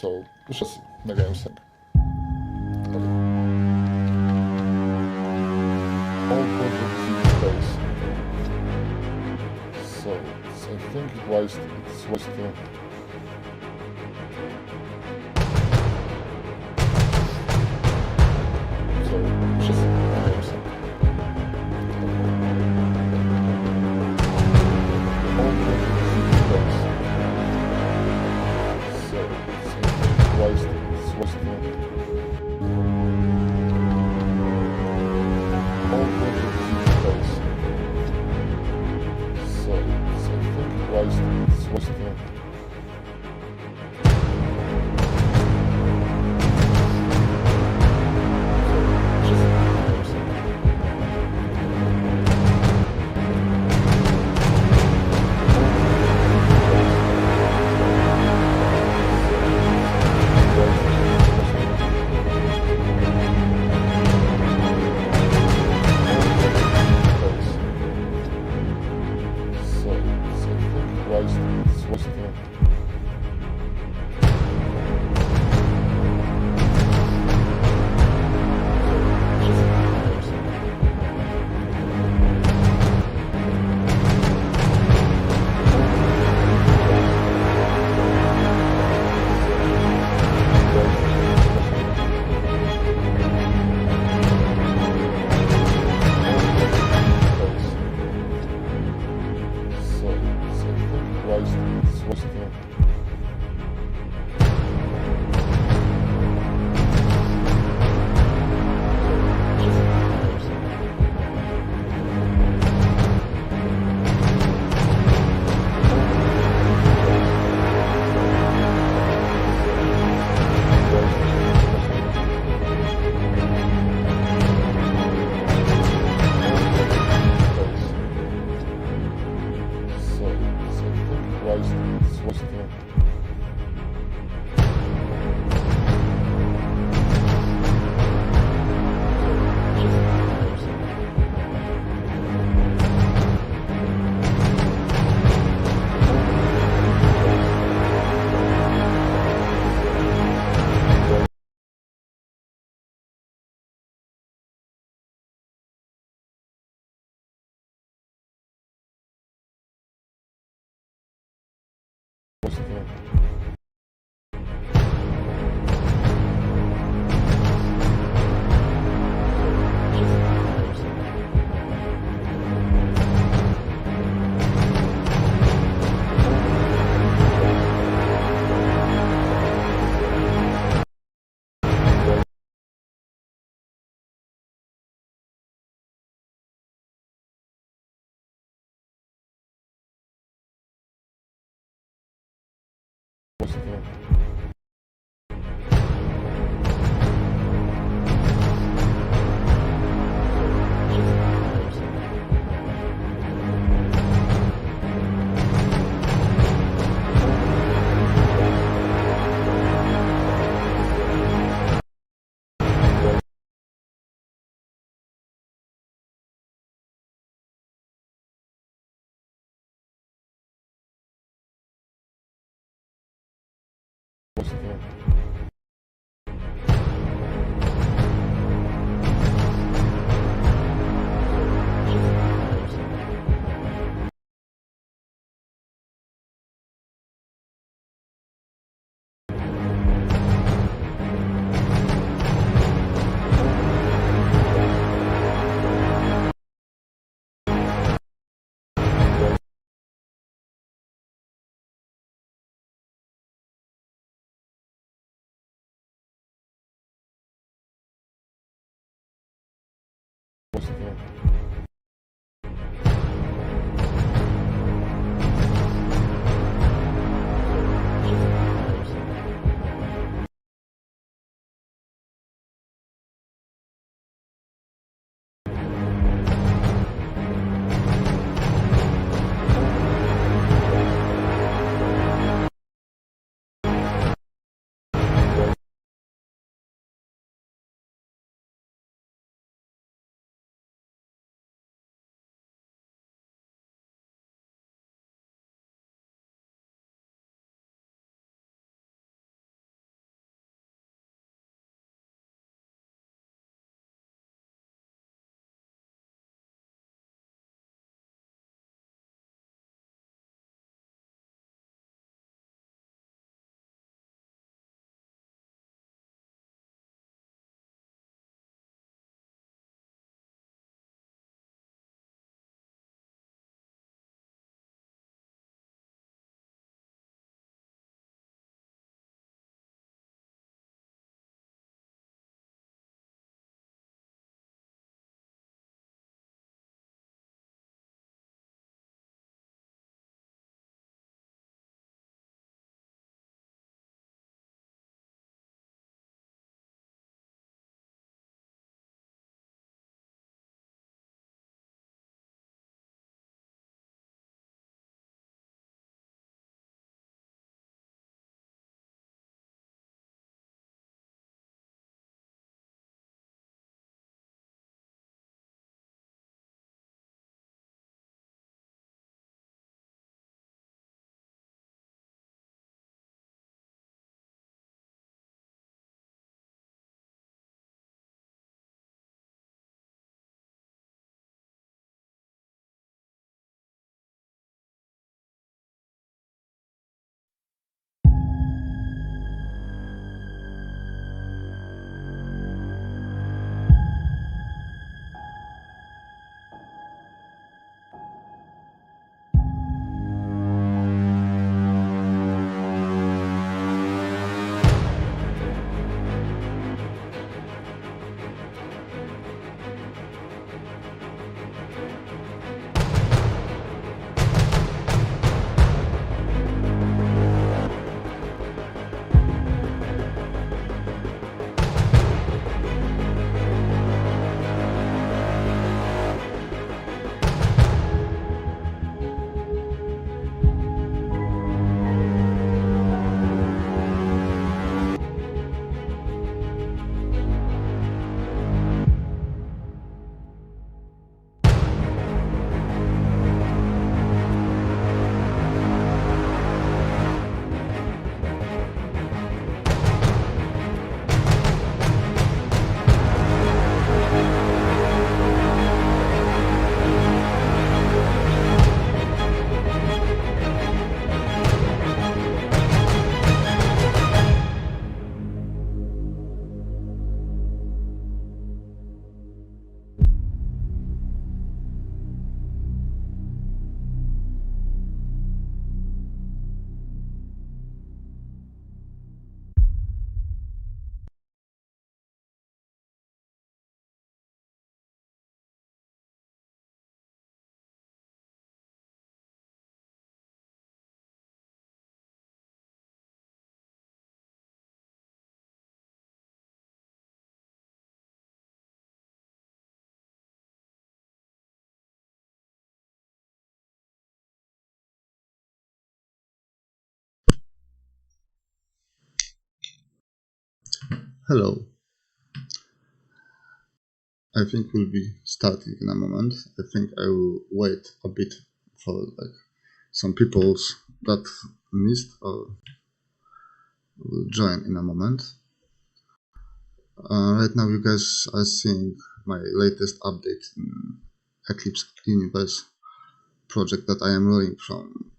So let's just make a sync. Okay. All projects in space. So I think it was to so just make a sync. All projects in space. So I think it was to all projects in space. So I think it was to Hello. I think we'll be starting in a moment. I think I will wait a bit for some people that missed or will join in a moment. Right now you guys are seeing my latest update in Eclipse Universe project that I am running from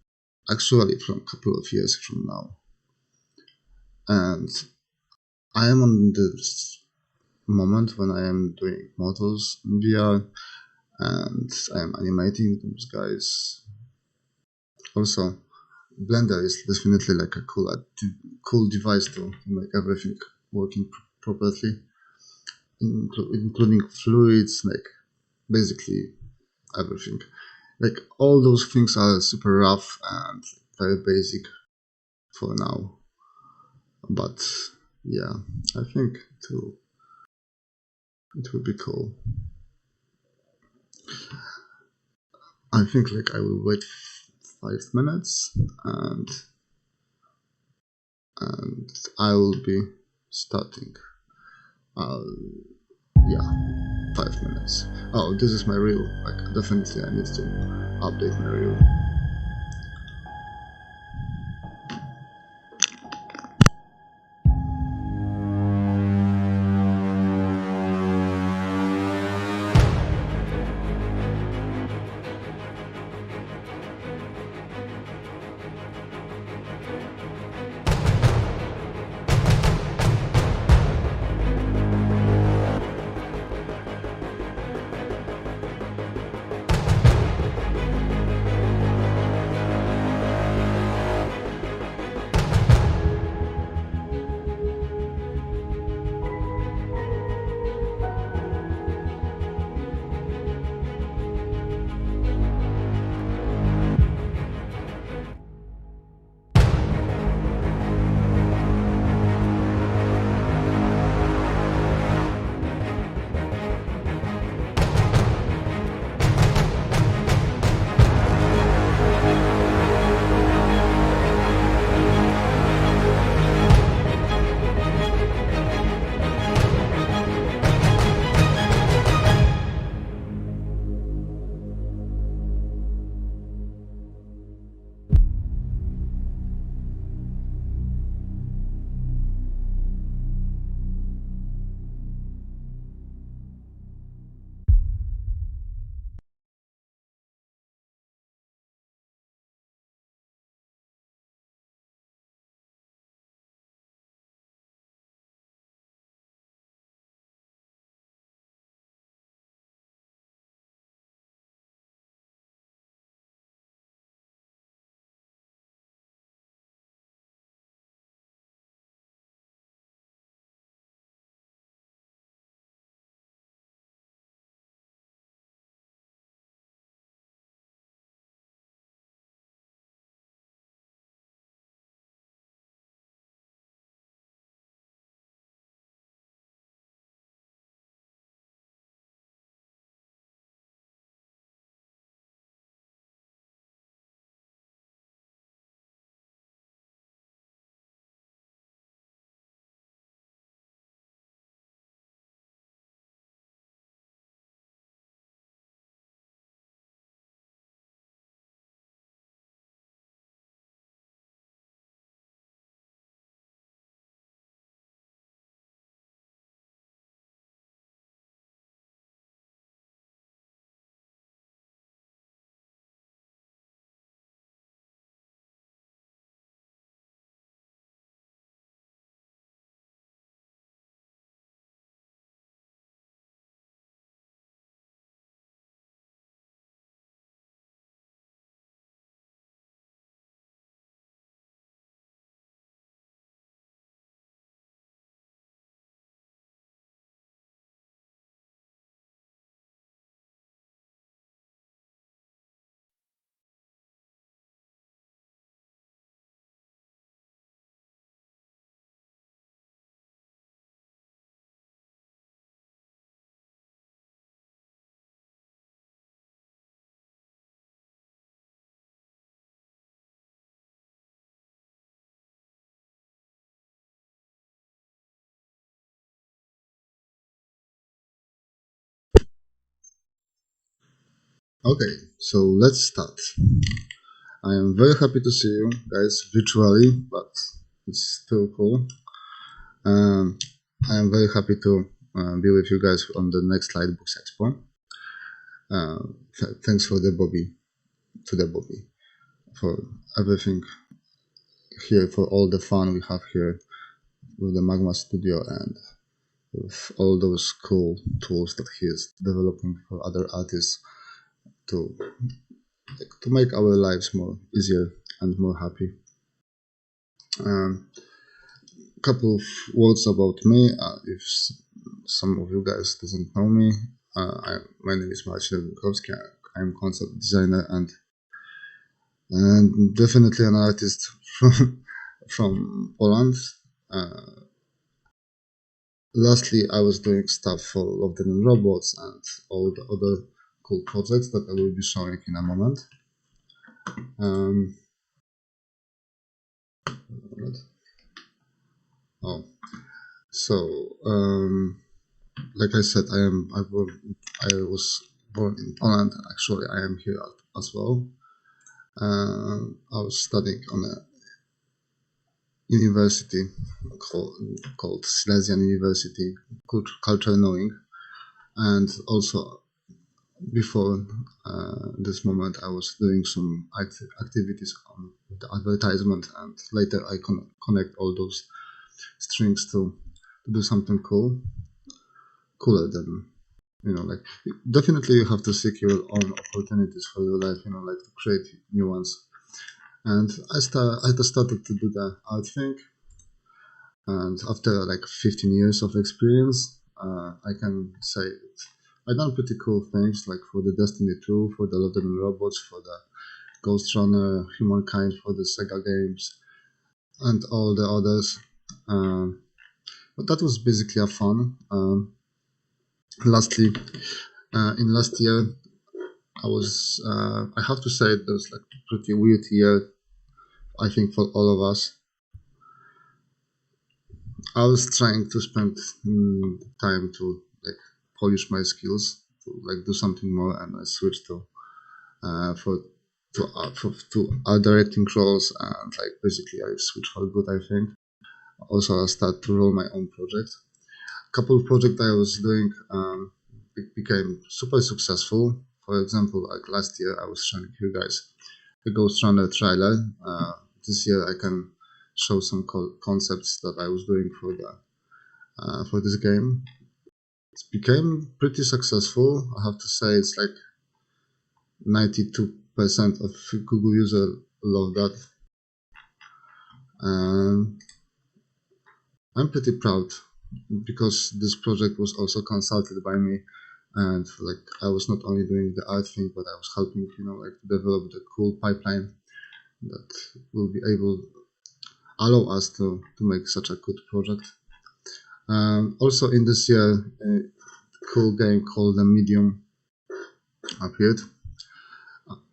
a couple of years from now. And I am on this moment when I am doing models in VR and I am animating those guys. Also, Blender is definitely like a cool device to make everything working properly, including fluids, like basically everything. Like all those things are super rough and very basic for now, but yeah, I think it will be cool. I think I will wait 5 minutes and I will be starting. Yeah, 5 minutes. Oh, this is my reel. Definitely I need to update my reel. Okay, so let's start. I am very happy to see you guys virtually, but it's still cool. I am very happy to be with you guys on the next Lightbooks Expo. Thanks for the Bobby, for everything here, for all the fun we have here with the Magma Studio and with all those cool tools that he is developing for other artists to make our lives more easier and more happy. Couple of words about me. If some of you guys doesn't know me, my name is Marcin Winkowski. I'm concept designer and definitely an artist from Poland. Lastly, I was doing stuff for Love, Death and Robots and all the other cool projects that I will be showing in a moment. Like I said, I was born in Poland. Actually, I am here as well. I was studying on a university called Silesian University, Cultural Knowing, and also before this moment, I was doing some activities on the advertisement, and later I connect all those strings to do something cooler than, like, definitely you have to seek your own opportunities for your life, like to create new ones. And I started to do the art thing, and after like 15 years of experience, I can say I done pretty cool things, like for the Destiny 2, for the Love, Death and Robots, for the Ghost Runner, Humankind, for the Sega games, and all the others. But that was basically a fun. Lastly, in last year, I have to say it was like a pretty weird year, I think, for all of us. I was trying to spend time to like polish my skills, to like do something more, and I switched to art directing roles, and like basically I switched for good, I think. Also, I started to roll my own project. A couple of projects I was doing became super successful. For example, like last year, I was showing you guys the Ghost Runner trailer. This year, I can show some concepts that I was doing for this game. It became pretty successful. I have to say, it's like 92% of Google users love that. I'm pretty proud because this project was also consulted by me, and like I was not only doing the art thing, but I was helping, like to develop the cool pipeline that will be allow us to make such a good project. Also in this year, a cool game called The Medium appeared.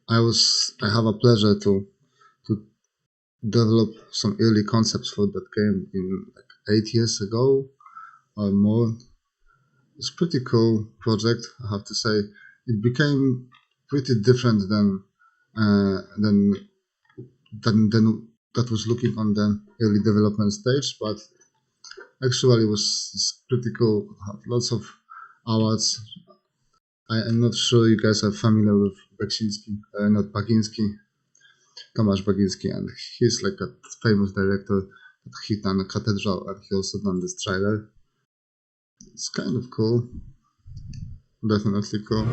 I have a pleasure to develop some early concepts for that game in like 8 years ago or more. It's a pretty cool project, I have to say. It became pretty different than that was looking on the early development stage, but actually it's pretty cool. Lots of awards. I am not sure you guys are familiar with Tomasz Baginski, and he's like a famous director. He done a Cathedral, and he also done this trailer. It's kind of cool. Definitely cool.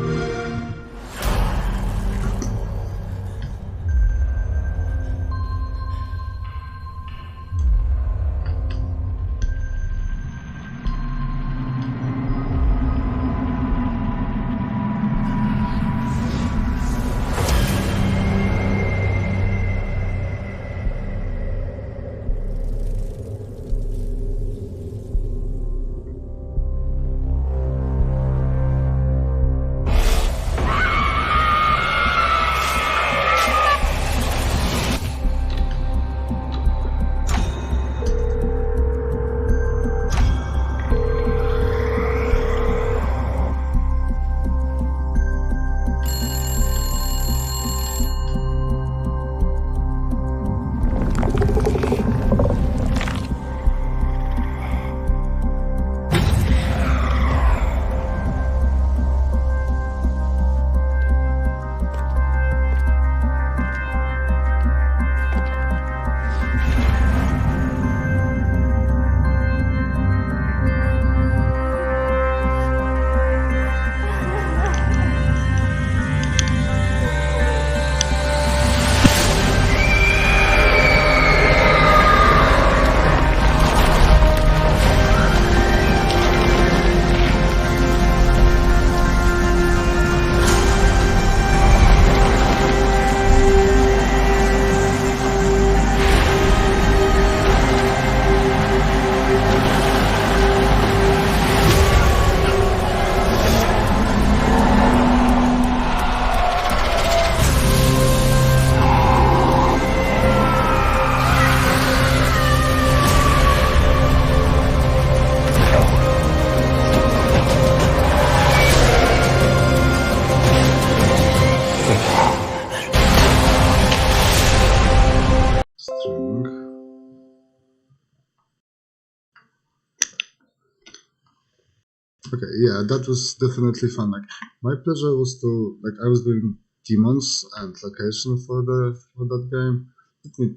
Okay, yeah, that was definitely fun. Like my pleasure was to like I was doing demons and location for that game. Let me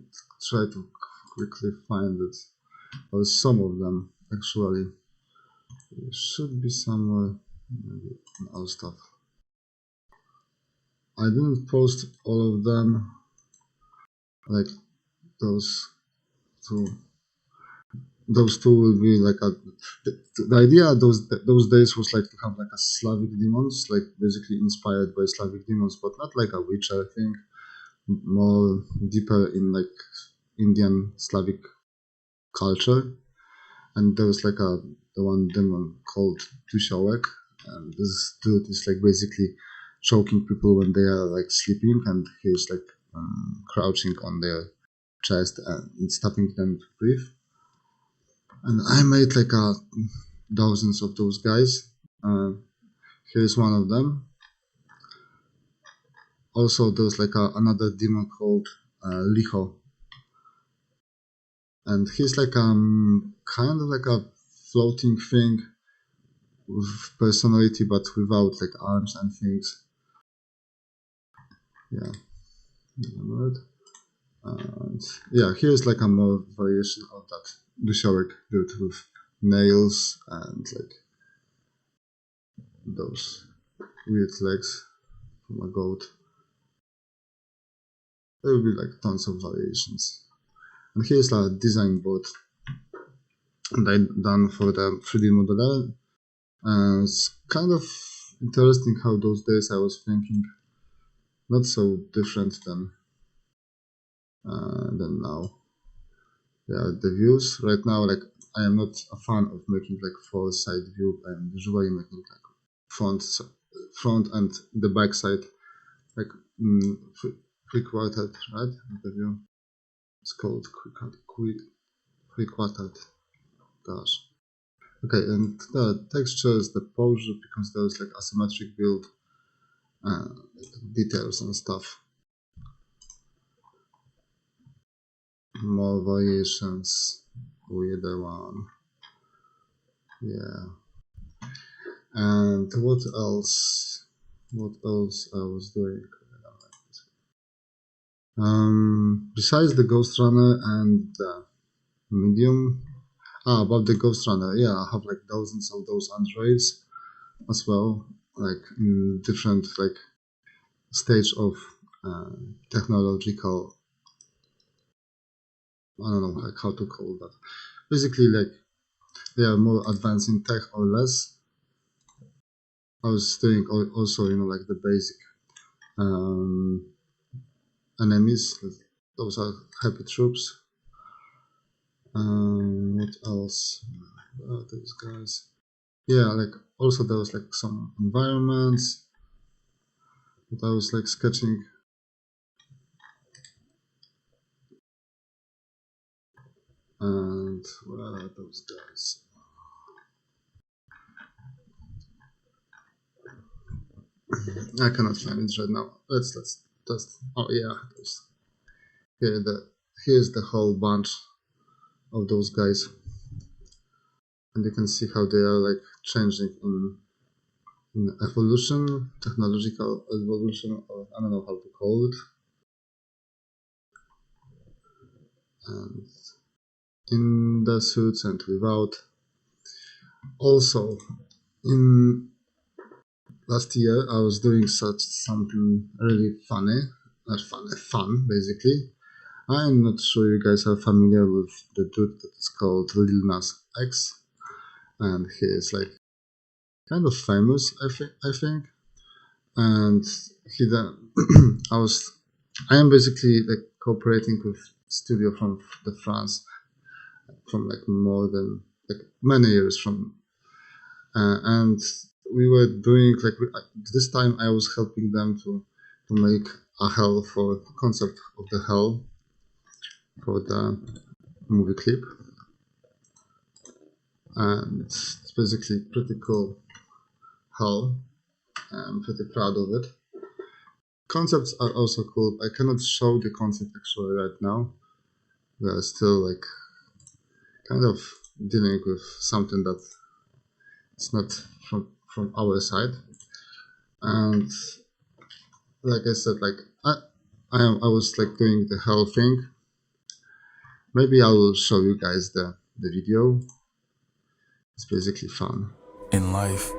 try to quickly find it. Or some of them actually. It should be somewhere maybe in our stuff. I didn't post all of them like those two. Those two will be like the idea those days was like to have like a Slavic demons, like basically inspired by Slavic demons, but not like a Witcher thing, more deeper in like Indian Slavic culture. And there was like the one demon called Tushawek, and this dude is like basically choking people when they are like sleeping, and he's like crouching on their chest and stopping them to breathe. And I made like dozens of those guys. Here's one of them. Also, there's like another demon called Liho, and he's like kind of like a floating thing with personality, but without like arms and things. Yeah, and yeah, here's like a more variation of that Dushavik dude with nails and like those weird legs from a goat. There will be like tons of variations. And here's a design board that I done for the 3D modeler. It's kind of interesting how those days I was thinking not so different than now. Yeah, the views right now, like I am not a fan of making like four side view. I'm usually making like front and the back side like three quartered, right? The view. It's called three quartered. Gosh. Okay, and the texture is the posure because there's like asymmetric build details and stuff. More variations. Weirder one. Yeah. And what else? What else I was doing? Besides the Ghost Runner and the Medium. About the Ghost Runner, yeah, I have like dozens of those androids as well, like in different like stage of technological. I don't know like how to call that. Basically, like they are more advanced in tech or less. I was doing also, like the basic um, enemies. Those are happy troops. What else? Those guys. Yeah, like also there was like some environments that I was like sketching. And where are those guys? I cannot find it right now. Let's just. Oh yeah, here's the whole bunch of those guys, and you can see how they are like changing in evolution, technological evolution, or I don't know how to call it. And in the suits and without. Also, in last year I was doing something really funny, not funny, fun basically. I'm not sure you guys are familiar with the dude that is called Lil Nas X, and he is like kind of famous, I think. And he then, I am basically like cooperating with studio from the France, from like more than like many years from, and we were doing like this time I was helping them to make a hell for concept of the hell for the movie clip, and it's basically pretty cool hell. I'm pretty proud of it. Concepts are also cool. I cannot show the concept actually right now. We are still like kind of dealing with something that It's not from our side. And like I said, like I was like doing the whole thing. Maybe I will show you guys the video. It's basically fun. In life,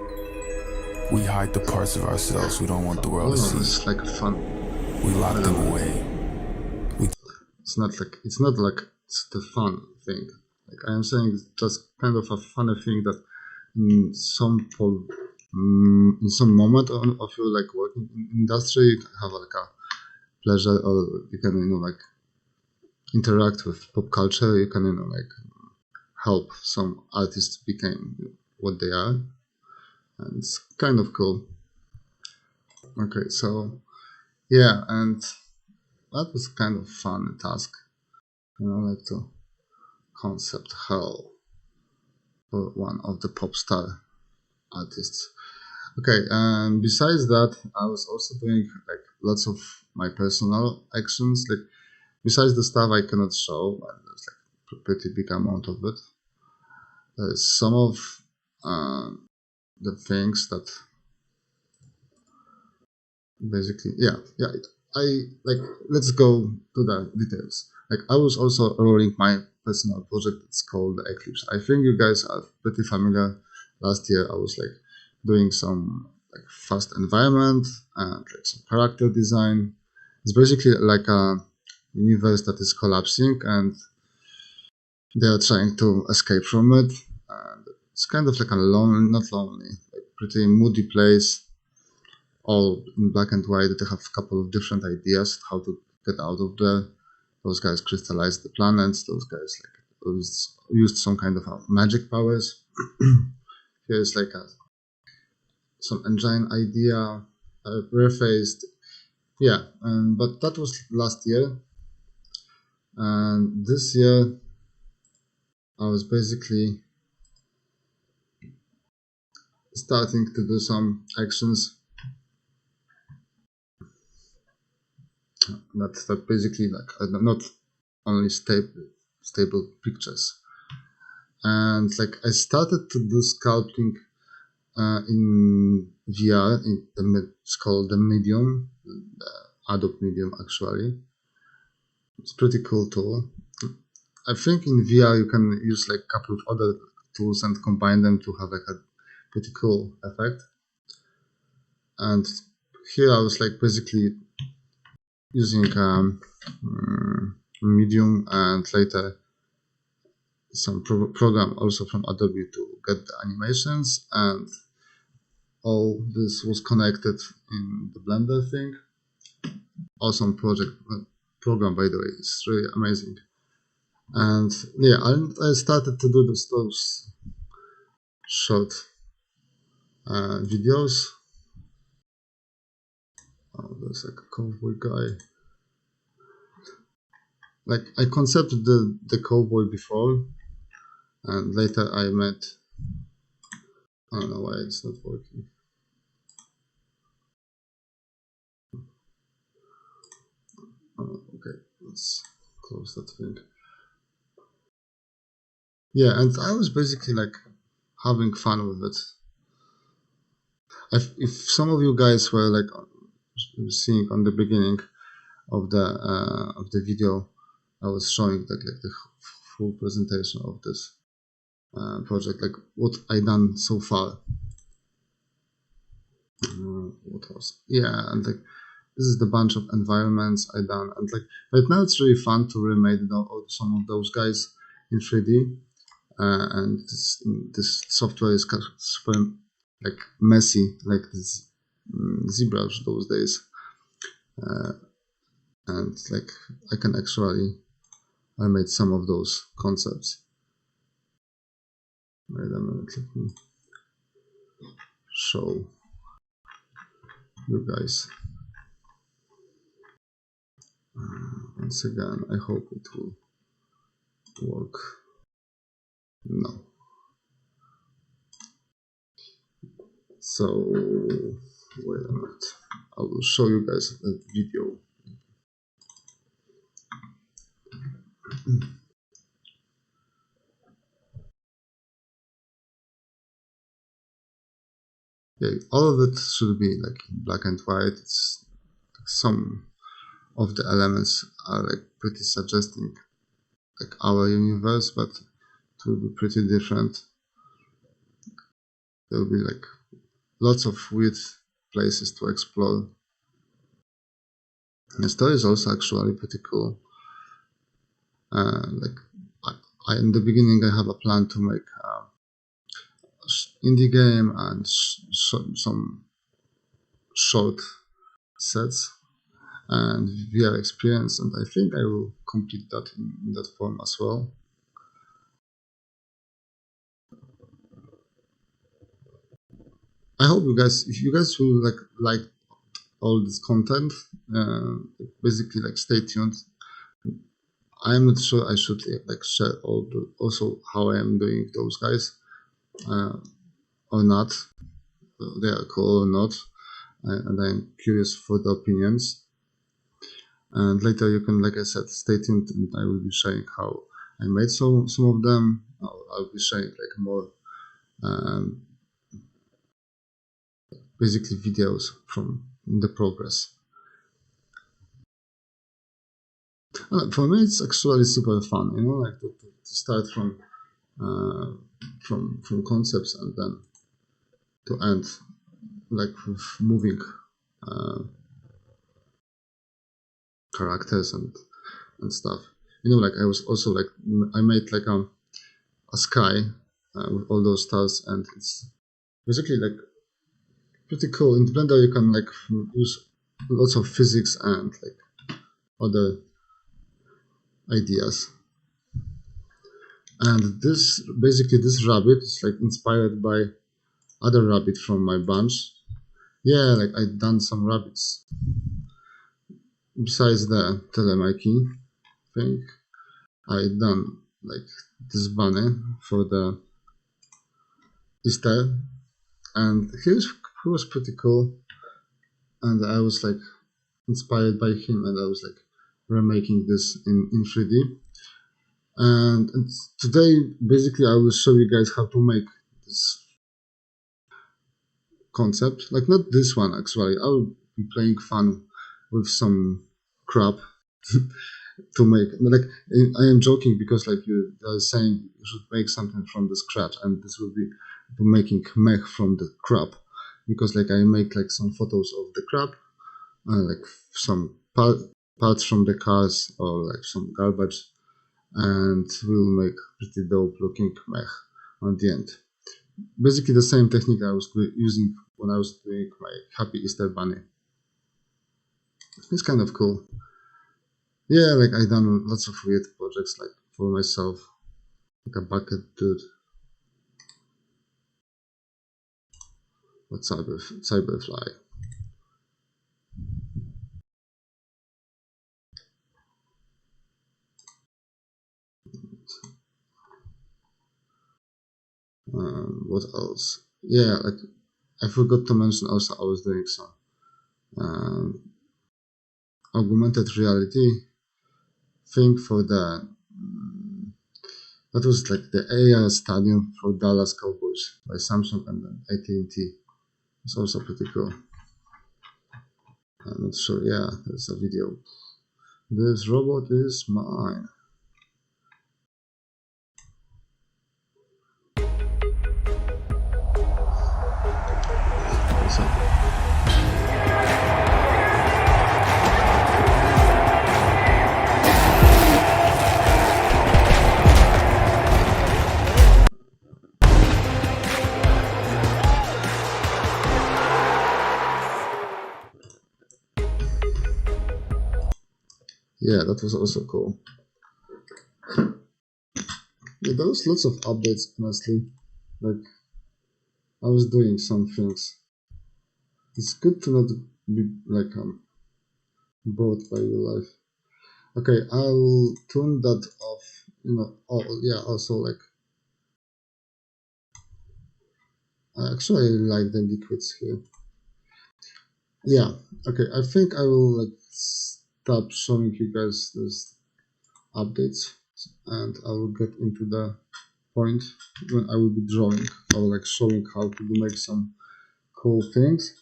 we hide the parts of ourselves we don't want the world to see. It's like fun. We lock them away. It's not like it's the fun thing. Like I am saying, it's just kind of a funny thing that in some moment of your like working in industry, you can have like a pleasure, or you can like interact with pop culture. You can like help some artists become what they are, and it's kind of cool. Okay, so yeah, and that was kind of fun task. Like to concept hell for one of the pop star artists. Okay, and besides that, I was also doing like lots of my personal actions. Like besides the stuff I cannot show, and there's like a pretty big amount of it. Some of the things that basically, yeah, I like. Let's go to the details. Like I was also rolling my personal project. It's called Eclipse. I think you guys are pretty familiar. Last year I was like doing some like fast environment and like some character design. It's basically like a universe that is collapsing and they are trying to escape from it. And it's kind of like a not lonely, like pretty moody place, all in black and white. They have a couple of different ideas how to get out of there. Those guys crystallized the planets. Those guys like used some kind of magic powers. Here's like some engine idea, refaced. Yeah, but that was last year. And this year, I was basically starting to do some actions that basically like not only stable pictures. And like I started to do sculpting in VR. It's called the Medium, Adobe Medium actually. It's pretty cool tool. I think in VR you can use like a couple of other tools and combine them to have like a pretty cool effect. And here I was like basically using Medium and later some program also from Adobe to get the animations, and all this was connected in the Blender thing. Awesome program, by the way. It's really amazing. And yeah, I started to do those short videos. Oh, there's like a cowboy guy. Like I concepted the cowboy before, and later I met. I don't know why it's not working. Oh, okay, let's close that thing. Yeah, and I was basically like having fun with it. If some of you guys were like seeing on the beginning of the video, I was showing like the full presentation of this project, like what I done so far. What else? Yeah, and like this is the bunch of environments I done, and like right now it's really fun to remake some of those guys in 3D. And this software is super like messy, like this ZBrush those days, and like I can actually I made some of those concepts. Wait a minute, let me show you guys. Once again, I hope it will work. No. So wait a minute. I will show you guys a video. yeah, all of it should be like in black and white. It's some of the elements are like pretty suggesting like our universe, but it will be pretty different. There will be like lots of weird places to explore. The story is also actually pretty cool. Like in the beginning, I have a plan to make indie game and some short sets and VR experience, and I think I will complete that in that form as well. I hope you guys, if you guys will like all this content, basically like stay tuned. I'm not sure I should like share also how I am doing those guys or not. They are cool or not, and I'm curious for the opinions. And later you can, like I said, stay tuned, and I will be sharing how I made some of them. I'll be sharing like more basically videos from the progress. For me, it's actually super fun, you know, like to start from concepts and then to end like with moving characters and stuff. You know, like I was also like I made like a sky with all those stars, and it's basically like pretty cool. In Blender, you can like use lots of physics and like other ideas. And this basically this rabbit is like inspired by other rabbit from my bunch. Yeah, like I done some rabbits besides the telemikey thing. I done like this bunny for the Easter, and he was pretty cool, and I was like inspired by him, and I was like remaking this in 3D. And today, basically, I will show you guys how to make this concept. Like not this one actually. I'll be playing fun with some crap to make. Like I am joking because like you are saying you should make something from the scratch, and this will be making mech from the crap. Because like I make like some photos of the crap, like some parts from the cars or like some garbage, and we'll make pretty dope looking mech on the end. Basically the same technique I was using when I was doing my Happy Easter Bunny. It's kind of cool. Yeah, like I done lots of weird projects like for myself, like a bucket dude. What Cyberfly? What else? Yeah, like I forgot to mention also I was doing some augmented reality thing for the that was like the AR stadium for Dallas Cowboys by Samsung and then AT&T. It's also pretty cool. I'm not sure. Yeah, there's a video. This robot is mine. So, yeah, that was also cool. Yeah, there was lots of updates, honestly. Like, I was doing some things. It's good to not be like bored by your life. Okay, I'll turn that off. You know, oh yeah, also like I actually like the liquids here. Yeah, okay, I think I will like stop showing you guys this updates, and I will get into the point when I will be drawing or like showing how to make some cool things.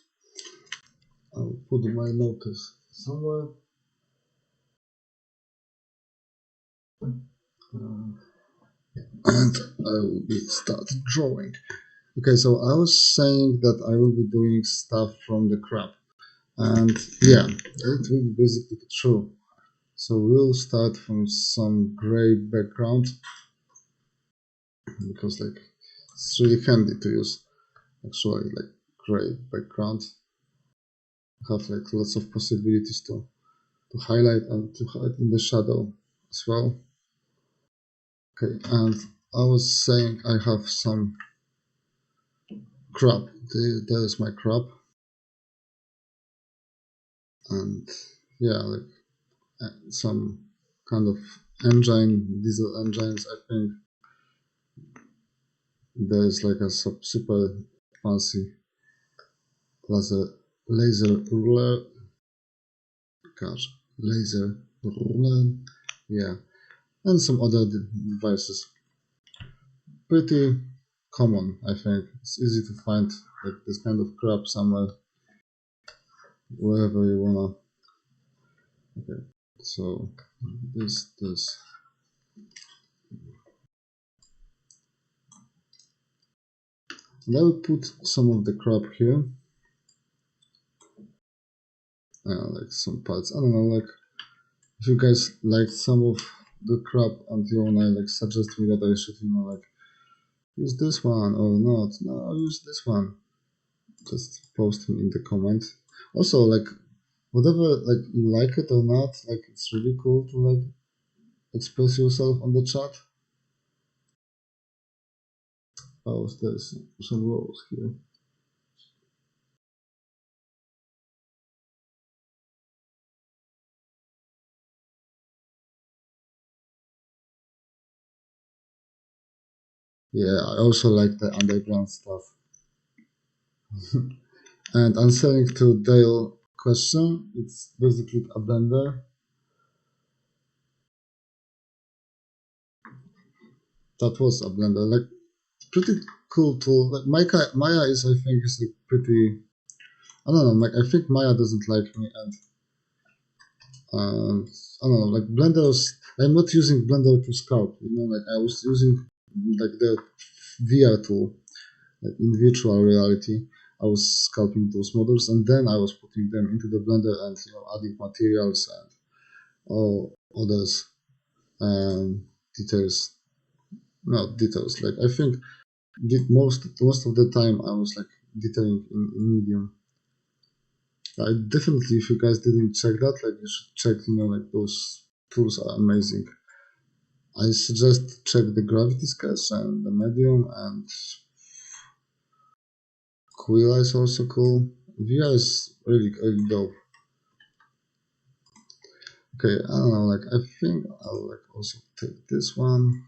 I'll put my notice somewhere. And I will start drawing. Okay, so I was saying that I will be doing stuff from the crap. And yeah, it will be basically true. So we'll start from some gray background, because like it's really handy to use actually like gray background. Have like lots of possibilities to highlight and to hide in the shadow as well. Okay, and I was saying I have some crop. There is my crop, and yeah, like some kind of engine, diesel engines. I think there is like a super fancy laser ruler. Gosh, laser ruler. Yeah, and some other devices. Pretty common, I think. It's easy to find like this kind of crap somewhere, wherever you wanna. Okay, so this. And I will put some of the crap here. Like some parts. I don't know, like if you guys liked some of the crap and you wanna like suggest me that I should, like use this one or not. No, I'll use this one. Just post them in the comment. Also, like whatever, like you like it or not, like it's really cool to like express yourself on the chat. Oh, there's some rows here. Yeah, I also like the underground stuff. And answering to Dale question, it's basically a blender. That was a blender, like pretty cool tool. Like Maya is, I think, is like pretty. I don't know. Like I think Maya doesn't like me, and I don't know. Like Blenders, I'm not using Blender to sculpt. Like I was using like the VR tool, like in virtual reality. I was sculpting those models, and then I was putting them into the Blender and adding materials and all others details. Not details. Like I think most of the time I was like detailing in Medium. I definitely, if you guys didn't check that, like you should check. Like those tools are amazing. I suggest check the Gravity Sketch and the Medium, and Quilla is also cool. VR is really dope. Okay, I don't know. Like I think I'll like also take this one.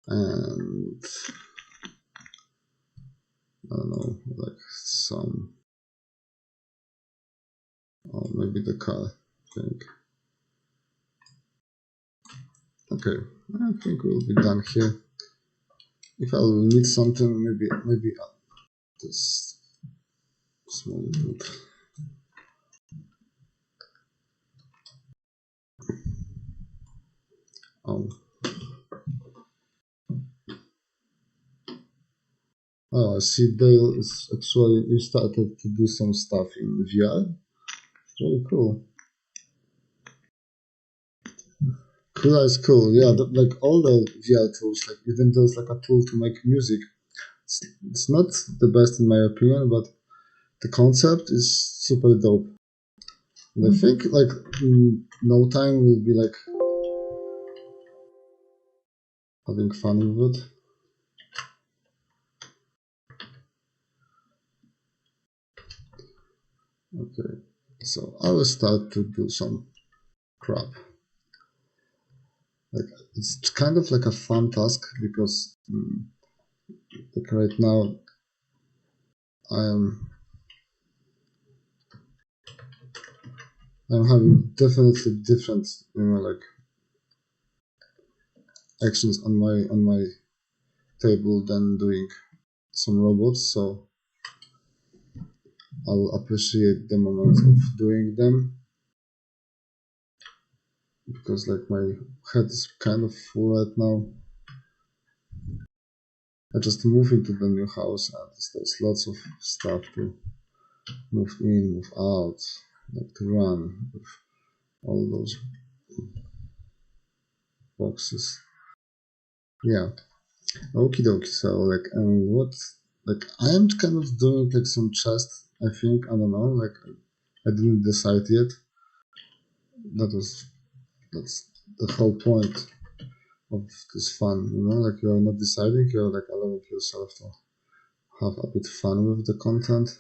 And I don't know, like some, maybe the car thing. Okay, I think we'll be done here. If I'll need something, maybe this small group. Oh, I see Dale is actually, you started to do some stuff in VR. It's really cool. Kula is cool, yeah. Like all the VR tools, like even there's like a tool to make music. It's not the best in my opinion, but the concept is super dope. And I think like in no time we'll be like having fun with it. Okay, so I will start to do some crap. Like it's kind of like a fun task because like right now I'm having definitely different, like actions on my table than doing some robots, so I'll appreciate the moment of doing them, because like my head is kind of full right now. I just moved into the new house and there's lots of stuff to move in, move out, like to run with all those boxes. Yeah. Okie dokie. So like what, like I am kind of doing like some chest, I think. I don't know, like I didn't decide yet. That's the whole point of this fun, you know, like you're not deciding, you're like allowing yourself to have a bit fun with the content.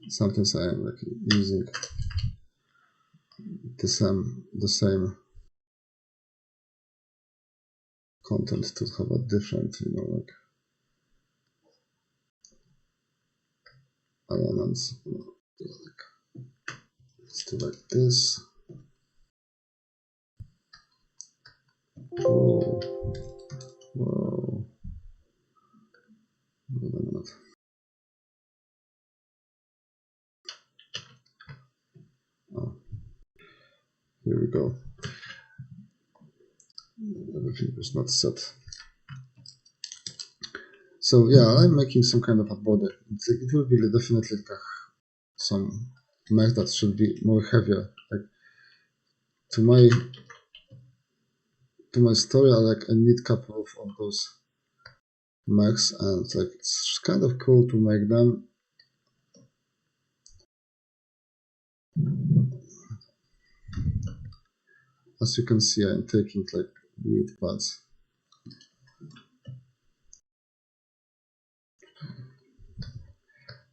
Sometimes I am like using the same content to have a different, you know, like elements. Like, let's do like this. Whoa, whoa. Wait a minute. Oh, here we go. Everything was not set. So yeah, I'm making some kind of a body. It will be definitely like some mech that should be more heavier. Like to my story, I need a couple of those mechs, and like it's kind of cool to make them. As you can see, I'm taking like weird paths.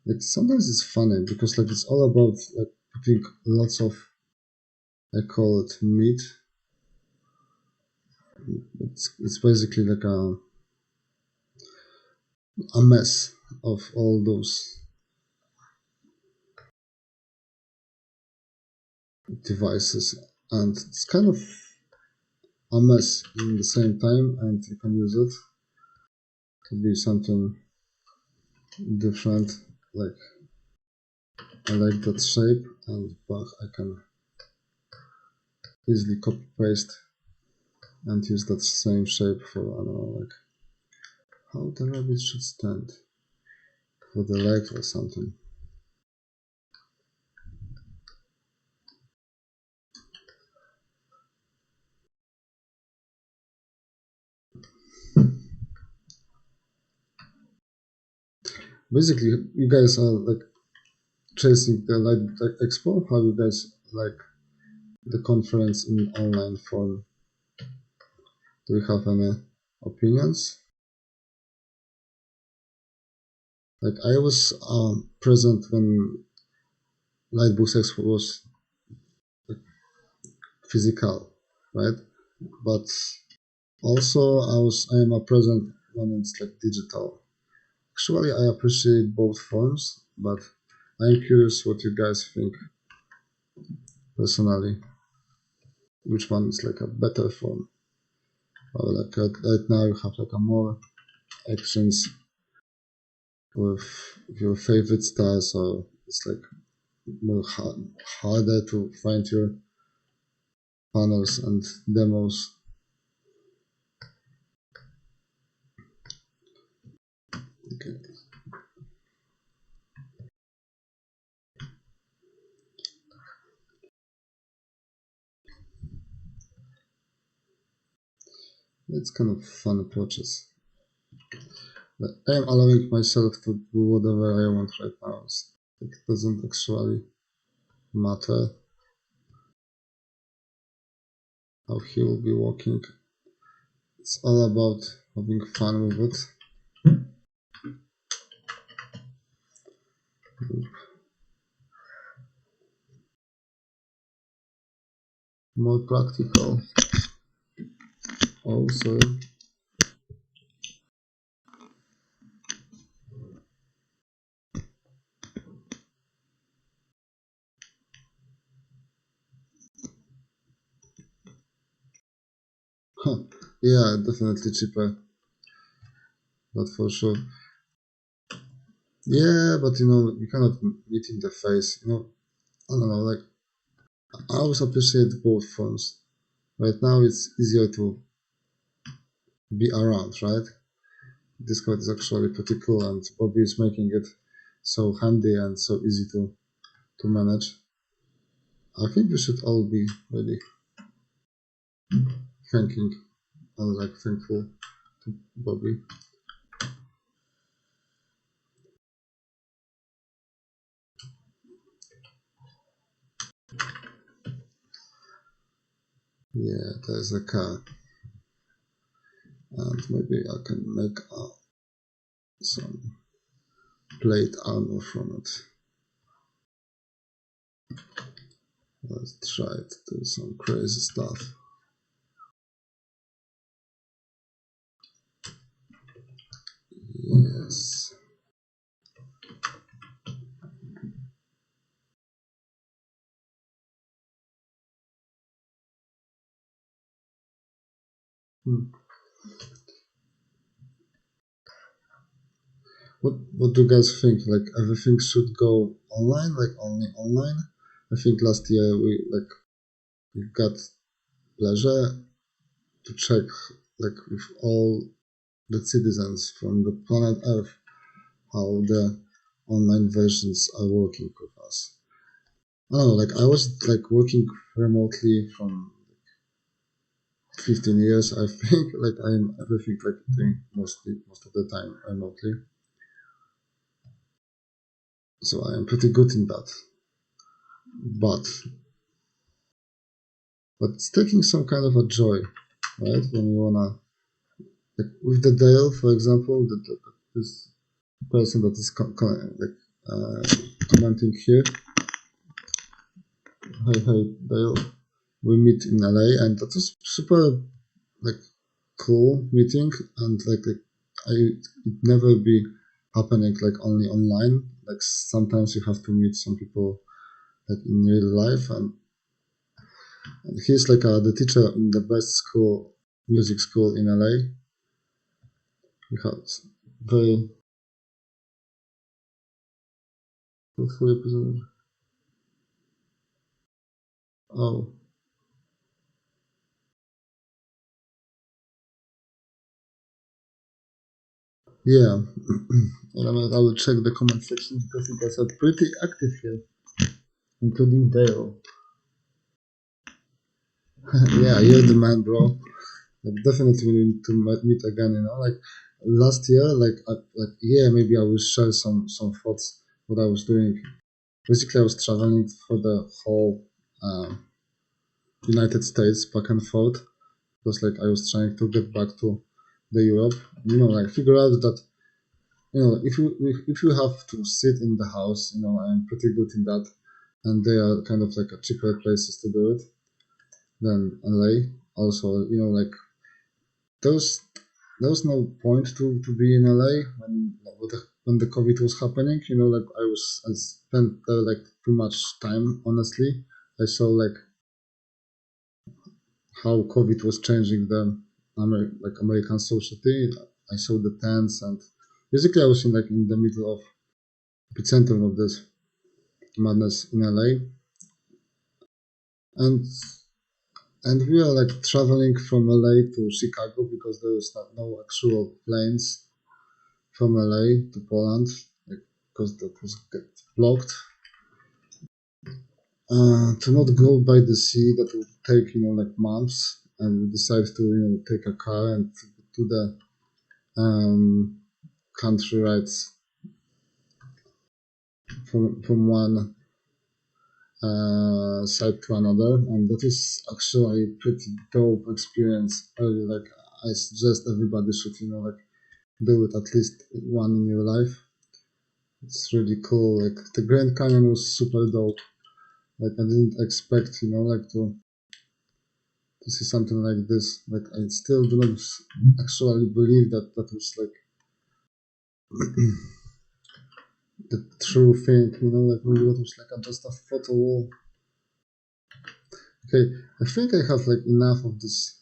Like sometimes it's funny because like it's all about like putting lots of, I call it meat. It's basically like a mess of all those devices, and it's kind of a mess in the same time, and you can use it to be something different. Like I like that shape, and but I can easily copy paste and use that same shape for, I don't know, like how the rabbit should stand for the legs or something. Basically, you guys are like chasing the Light Expo. How you guys like the conference in online form? Do you have any opinions? Like I was present when Lightbooks Expo was physical, right? But also I am a present when it's like digital. Actually, I appreciate both forms, but I'm curious what you guys think personally. Which one is like a better form? Or like right now you have like a more actions with your favorite stars, or it's like more harder to find your panels and demos. Okay. It's kind of fun approaches. But I am allowing myself to do whatever I want right now. It doesn't actually matter how he will be walking. It's all about having fun with it. More practical. Also, Yeah, definitely cheaper. But for sure. Yeah, but you cannot meet in the face. I don't know. Like I always appreciate both forms. Right now, it's easier to be around, right? Discord is actually pretty cool, and Bobby is making it so handy and so easy to manage. I think we should all be really thanking or like thankful to Bobby. Yeah, there's a car, and maybe I can make some plate armor from it. Let's try to do some crazy stuff. Yes. Hmm. What do you guys think? Like everything should go online, like only online? I think last year we got pleasure to check like with all the citizens from the planet Earth how the online versions are working with us. I don't know, like I was like working remotely from 15 years, I think. Like I'm everything like doing most of the time remotely. So I am pretty good in that. But it's taking some kind of a joy, right? When you wanna like with the Dale, for example, this person that is commenting here. Hey Dale, we meet in LA, and that was super like cool meeting, and it never be happening like only online. Like sometimes you have to meet some people like in real life, and he's like the teacher in the best music school in LA. He has very fully presented. Oh, yeah. And I will check the comment section because you guys are pretty active here, including Dale. Yeah, you're the man, bro. Like definitely we need to meet again. Like last year, yeah, maybe I will share some thoughts what I was doing. Basically, I was traveling for the whole United States back and forth because like I was trying to get back to the Europe. Like figure out that if you have to sit in the house, I'm pretty good in that, and they are kind of like a cheaper places to do it than LA. Also, like there's there was no point to be in LA when the COVID was happening. Like I spent there like too much time. Honestly, I saw like how COVID was changing the American society. I saw the tents, and basically I was in the middle of epicenter of this madness in LA, and we are like traveling from LA to Chicago because there was no actual planes from LA to Poland, like, because that was blocked. To not go by the sea, that would take like months, and we decided to take a car and to the country rights from one side to another, and that is actually a pretty dope experience. Like I suggest everybody should like do it at least one in your life. It's really cool. Like the Grand Canyon was super dope. Like I didn't expect like to see something like this. Like I still do not actually believe that that was like the true thing. Like maybe that was like just a photo wall. Okay, I think I have like enough of this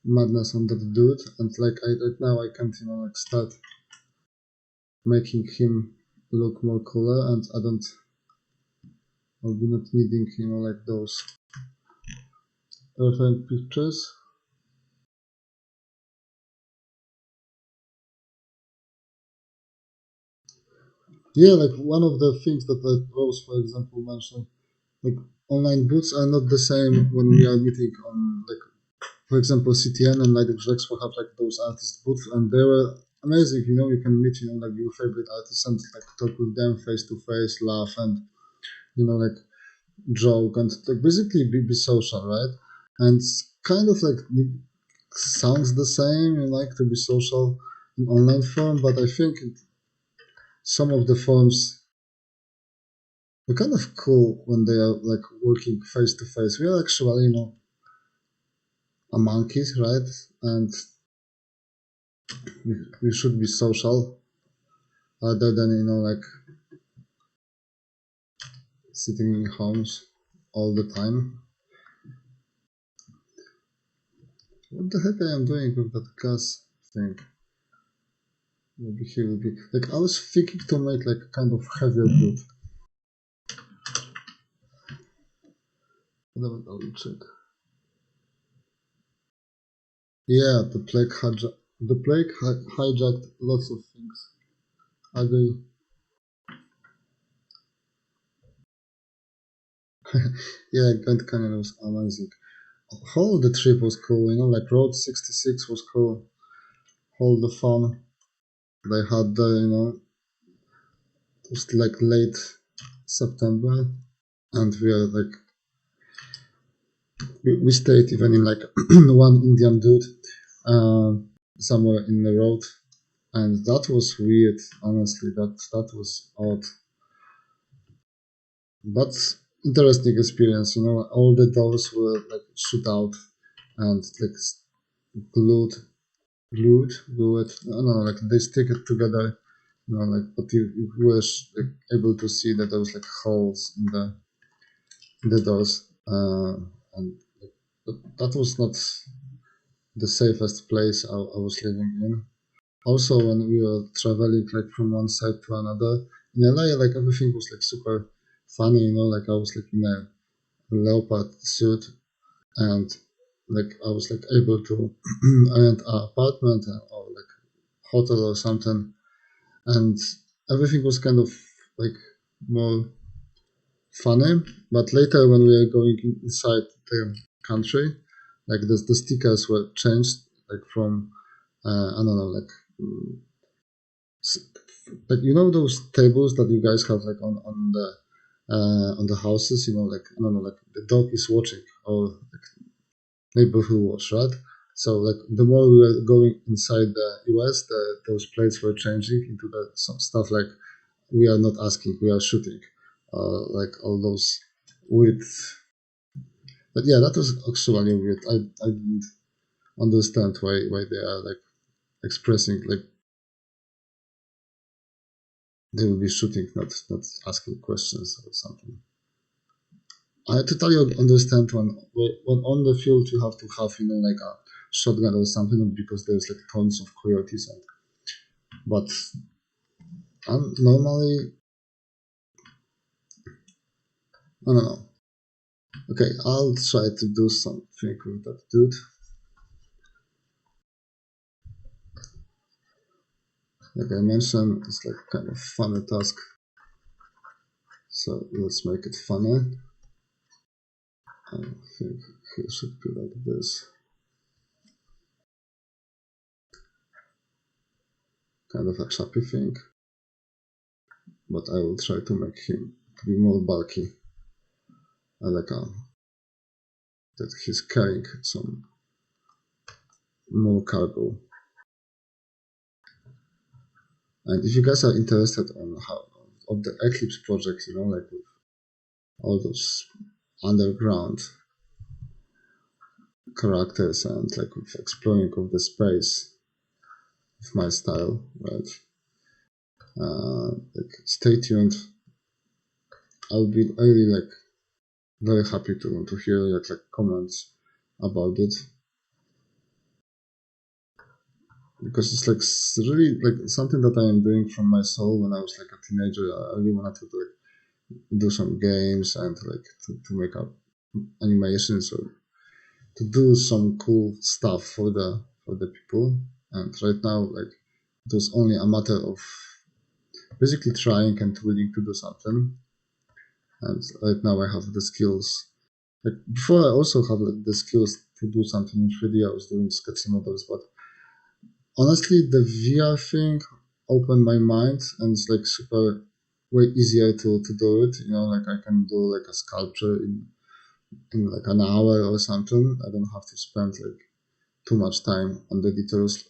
madness on that dude, and like right now I can't like start making him look more cooler, and I'll be not needing like those reference pictures. Yeah, like one of the things that Rose, for example, mentioned, like online booths are not the same when we are meeting on, like, for example, CTN and LBX will have like those artist booths, and they were amazing. You can meet like your favorite artists and like talk with them face to face, laugh, and like joke, and like basically be social, right? And it's kind of like sounds the same, like to be social in online form, but I think some of the forms are kind of cool when they are like working face to face. We are actually, a monkeys, right? And we should be social rather than, like sitting in homes all the time. What the heck I am doing with that gas thing? Maybe he will be like, I was thinking to make like a kind of heavier build. I will check. Yeah, the plague hijacked lots of things. Agree. Yeah, Grand Canyon was amazing. Whole the trip was cool, like Road 66 was cool. All the fun they had there, it was like late September, and we are like we stayed even in like one Indian dude uh, somewhere in the road, and that was weird. Honestly, that was odd, but interesting experience. All the doors were like shut out and like glued, glued. I don't know, like they stick it together. Like but you were like, able to see that there was like holes in the doors, and that was not the safest place I was living in. Also, when we were traveling like from one side to another in LA, like everything was like super funny. Like I was like in a leopard suit, and like I was like able to rent an apartment or like hotel or something, and everything was kind of like more funny. But later, when we were going inside the country, like the stickers were changed, like from I don't know, like like those tables that you guys have like on the houses, like I don't know, like the dog is watching or like neighborhood watch, right? So like the more we were going inside the US, those plates were changing into some stuff like we are not asking, we are shooting, like all those weird. But yeah, that was actually weird. I didn't understand why they are like expressing like they will be shooting, not asking questions or something. I totally understand when on the field you have to have like a shotgun or something because there's like tons of coyotes but normally I don't know. Okay, I'll try to do something with that dude. Like I mentioned, it's like kind of funny task. So let's make it funny. I think he should be like this. Kind of a choppy thing. But I will try to make him to be more bulky. I like that he's carrying some more cargo. And if you guys are interested on how of the Eclipse project, like with all those underground characters and like with exploring of the space of my style, right? Like stay tuned. I'll be really like very happy to hear like comments about it. because it's like really like something that I am doing from my soul. When I was like a teenager, I really wanted to like do some games and like to make up animations or to do some cool stuff for the people. And right now, like it was only a matter of basically trying and willing to do something. And right now, I have the skills. Like before, I also have like the skills to do something in 3D. I was doing sketchy models, but honestly, the VR thing opened my mind, and it's like super way easier to do it. You know, like I can do like a sculpture in like an hour or something. I don't have to spend like too much time on the details.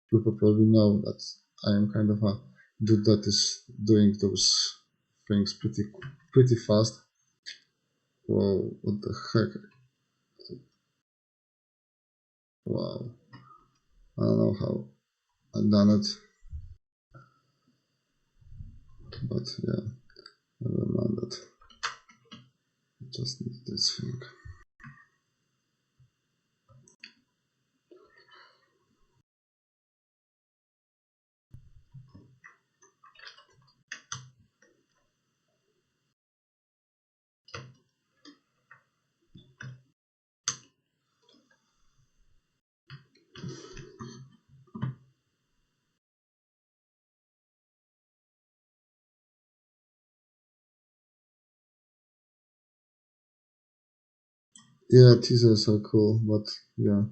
People probably know that I am kind of a dude that is doing those things pretty fast. Whoa, what the heck? Wow. I don't know how I done it, but yeah, never mind that. I just need this thing. Yeah, teasers are cool, but yeah.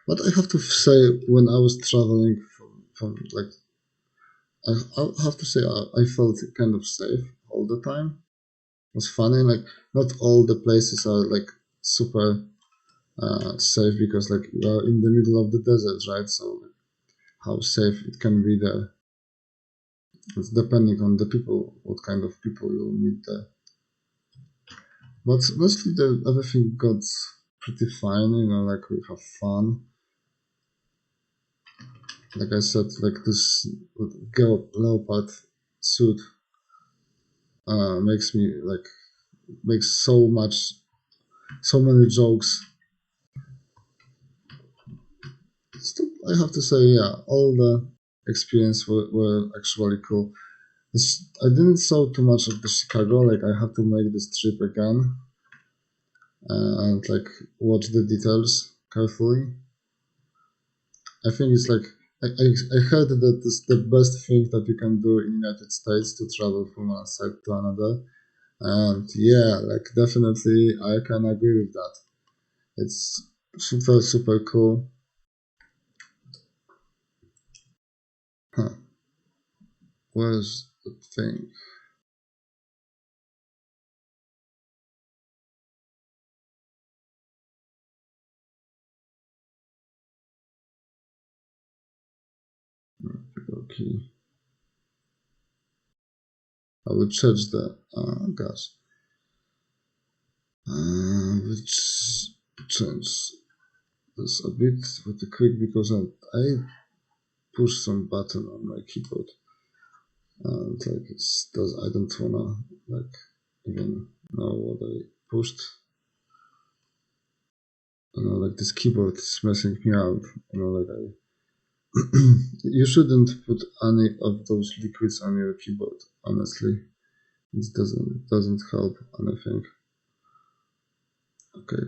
But I have to say, when I was traveling from like, I have to say, I felt kind of safe all the time. It was funny, like, not all the places are like super safe because like you are in the middle of the desert, right? So like, how safe it can be there. It's depending on the people, what kind of people you'll meet there. But mostly everything got pretty fine, you know, like we have fun. Like I said, like this girl leopard suit makes me like makes so many jokes. Still, I have to say, yeah, all the experience were actually cool. I didn't saw too much of the Chicago. Like I have to make this trip again and like watch the details carefully. I think it's like I heard that it's the best thing that you can do in United States to travel from one side to another. And yeah, like definitely I can agree with that. It's super cool. Huh. Where's the thing? Okay. I will change the gosh. Which change this a bit pretty quick because I push some button on my keyboard and like does I don't wanna like even know what I pushed. You know, like this keyboard is messing me up. You know, like you shouldn't put any of those liquids on your keyboard. Honestly, it doesn't help anything. Okay,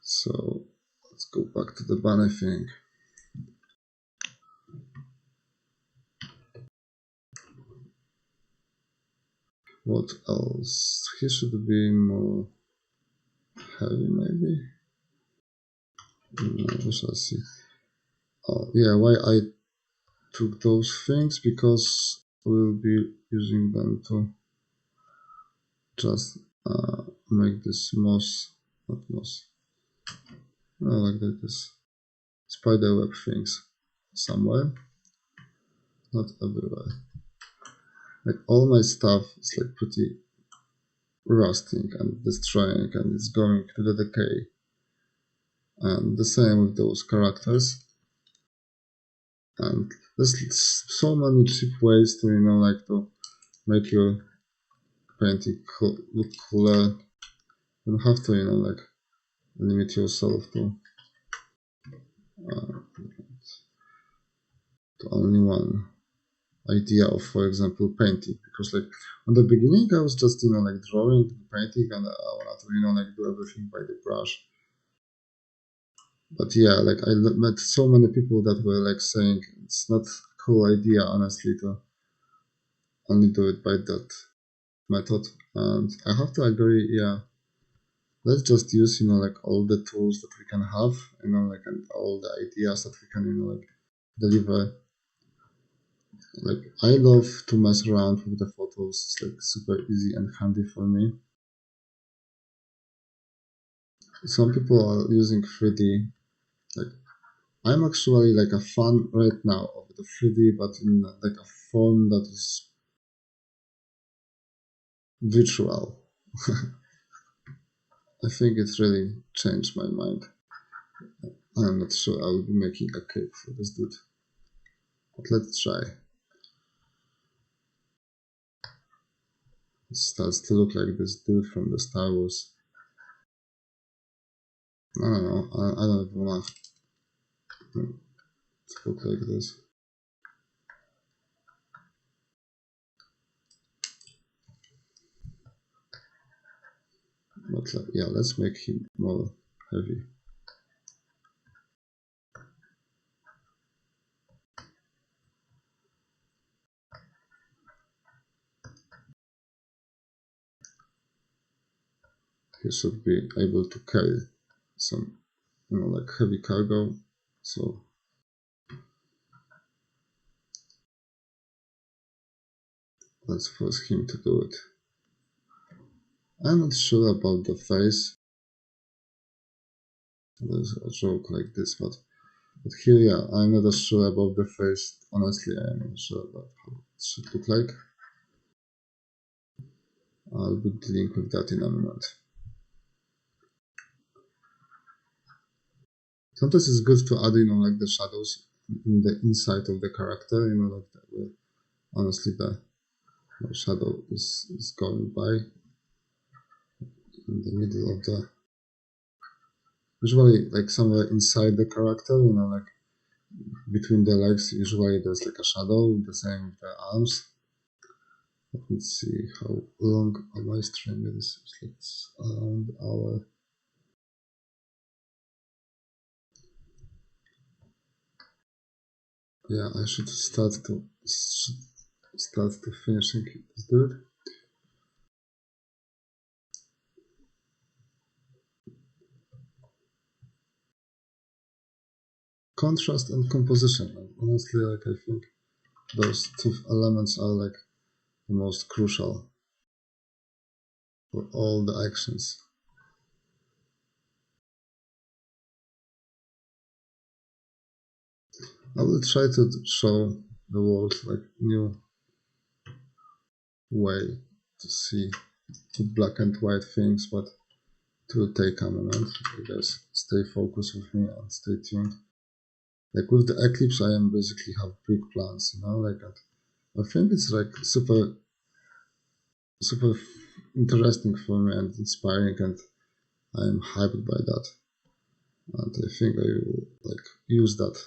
so let's go back to the bunny thing. What else? He should be more heavy, maybe. No, we shall see. Oh yeah, why I took those things because we'll be using them to just make this moss, not moss, no, like that this spider web things somewhere, not everywhere. Like all my stuff is like pretty rusting and destroying and it's going to the decay. And the same with those characters. And there's so many cheap ways to, you know, like to make your painting look cooler. You don't have to, you know, like limit yourself to to only one idea of, for example, painting, because like on the beginning I was just like drawing, painting, and I wanted to like do everything by the brush. But yeah, like I met so many people that were like saying it's not a cool idea, honestly, to only do it by that method. And I have to agree, yeah, let's just use like all the tools that we can have, like, and all the ideas that we can like deliver. Like I love to mess around with the photos. It's like super easy and handy for me. Some people are using 3D. Like I'm actually like a fan right now of the 3D, but in like a form that is virtual. I think it's really changed my mind. I'm not sure I will be making a cape for this dude, but let's try. It starts to look like this dude from the Star Wars. I don't know. I don't even want to look like this. But yeah, let's make him more heavy. He should be able to carry some, like heavy cargo. So let's force him to do it. I'm not sure about the face. There's a joke like this, but here, yeah, I'm not as sure about the face. Honestly, I'm not sure about how it should look like. I'll be dealing with that in a moment. Sometimes it's good to add, like the shadows in the inside of the character, like that way. Honestly, the shadow is going by in the middle of the, usually like somewhere inside the character, like between the legs, usually there's like a shadow, the same with the arms. Let me see how long my stream is. It's around an hour. Yeah, I should start to finishing this dude. Contrast and composition. And honestly, like I think those two elements are like the most crucial for all the actions. I will try to show the world like new way to see black and white things, but it will take a moment. You guys stay focused with me and stay tuned. Like with the Eclipse, I am basically have big plans, like I think it's like super interesting for me and inspiring, and I am hyped by that. And I think I will like use that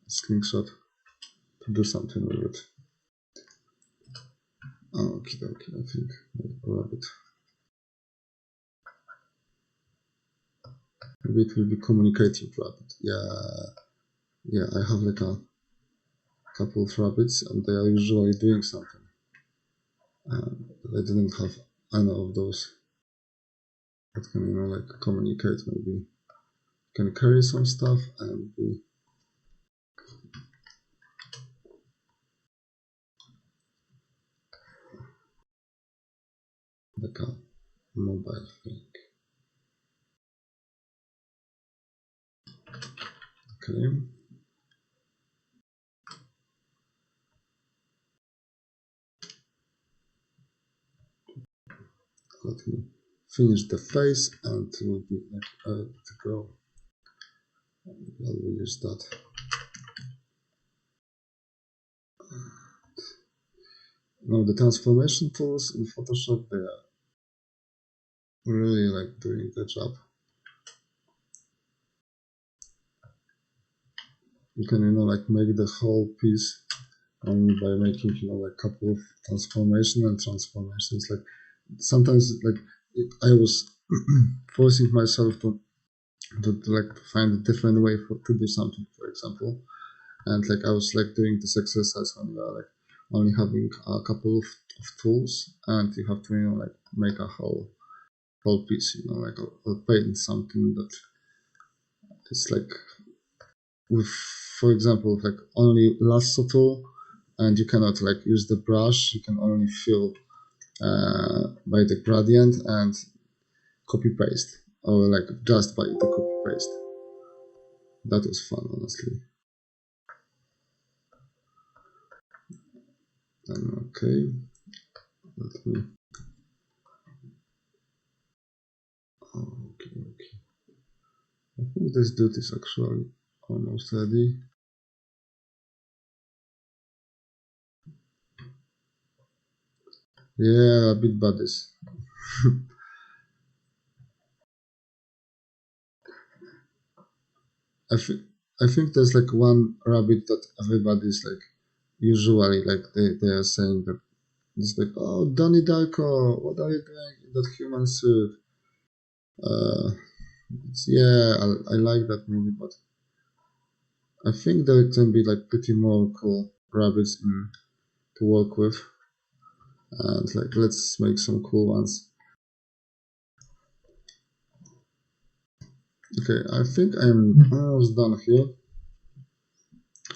screenshot to do something with it. Okay, I think a rabbit. Maybe it will be communicating rabbit. Yeah, I have like a couple of rabbits, and they are usually doing something. I didn't have any of those that can, like communicate. Maybe can carry some stuff and be like a mobile thing. Okay. Let me finish the face and it will be like ready to go. I will use that. Now the transformation tools in Photoshop, they are really like doing the job. you can, you know, like make the whole piece only by making, you know, like couple of transformations. Like sometimes, like I was forcing myself to like to find a different way to do something, for example, and like I was like doing this exercise when you are like only having a couple of tools, and you have to, you know, like make a whole piece, you know, like or paint something that is like with, for example, like only lasso tool, and you cannot like use the brush. You can only fill by the gradient and copy paste, or like just by the copy paste. That was fun, honestly. Okay, let me. Okay. I think this dude is actually almost ready. Yeah, a bit buddies. I think there's like one rabbit that everybody's like usually like they are saying that it's like, oh, Donnie Darko, what are you doing in that human suit? Yeah, I like that movie, but I think there can be like pretty more cool rabbits to work with, and like let's make some cool ones. Okay, I think I'm almost done here.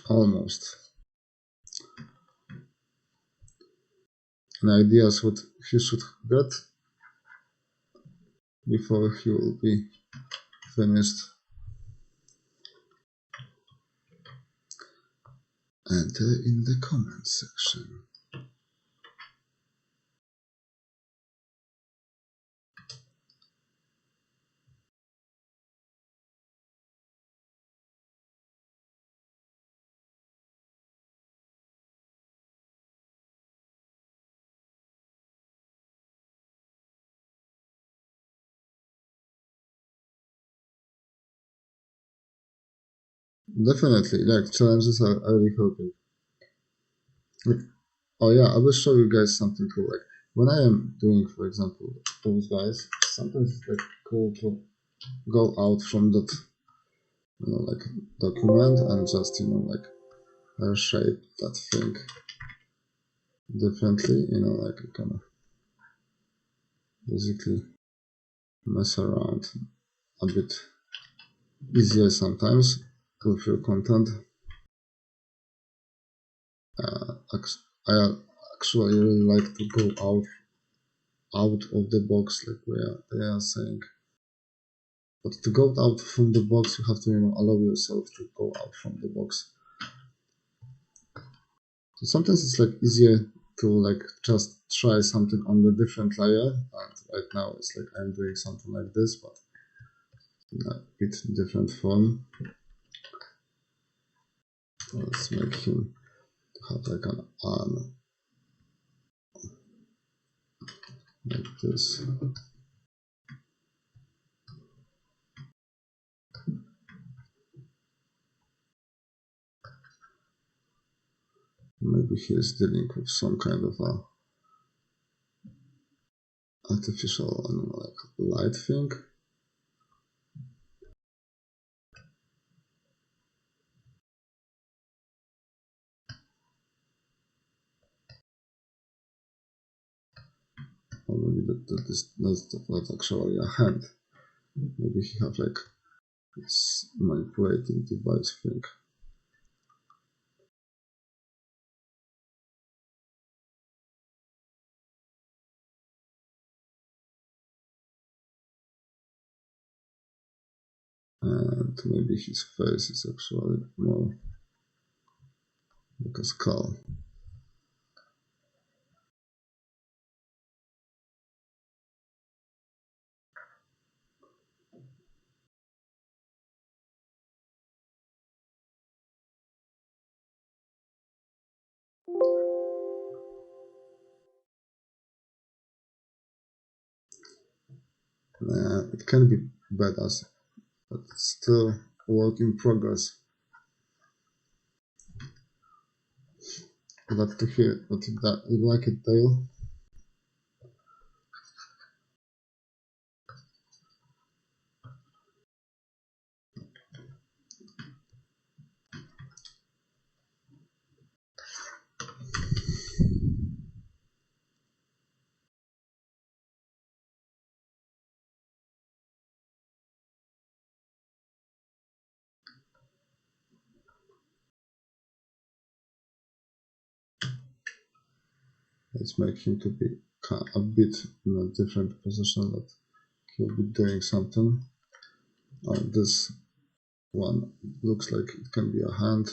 Almost. An idea is what he should get before he will be finished. Enter in the comments section. Definitely, like challenges are really helping. Like, oh yeah, I will show you guys something cool. Like when I am doing, for example, those guys, sometimes it's like cool to go out from that, you know, like document and just, you know, like shape that thing differently. You know, like you can basically mess around a bit easier sometimes with your content. I actually really like to go out of the box, like where they are saying. But to go out from the box, you have to, you know, allow yourself to go out from the box. So sometimes it's like easier to like just try something on the different layer. And right now it's like I'm doing something like this, but in a bit different form. Let's make him have like an arm like this. Maybe he is dealing with some kind of a artificial, I don't know, like light thing. Or maybe that's actually a hand. Maybe he have like this manipulating device thing. And maybe his face is actually more like a skull. It can be badass, but it's still a work in progress. Glad to hear what you like it, Dale. Let's make him to be a bit in a different position, that he'll be doing something. This one looks like it can be a hand.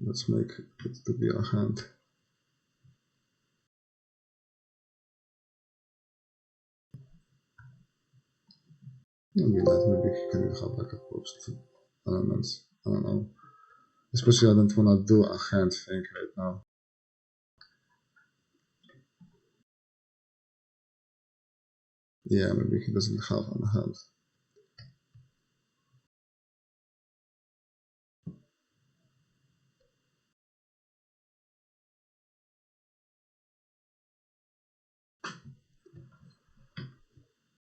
Let's make it to be a hand. Maybe not, maybe he can have like a post elements. I don't know. Especially I don't wanna do a hand thing right now. Yeah, maybe he doesn't have a hand.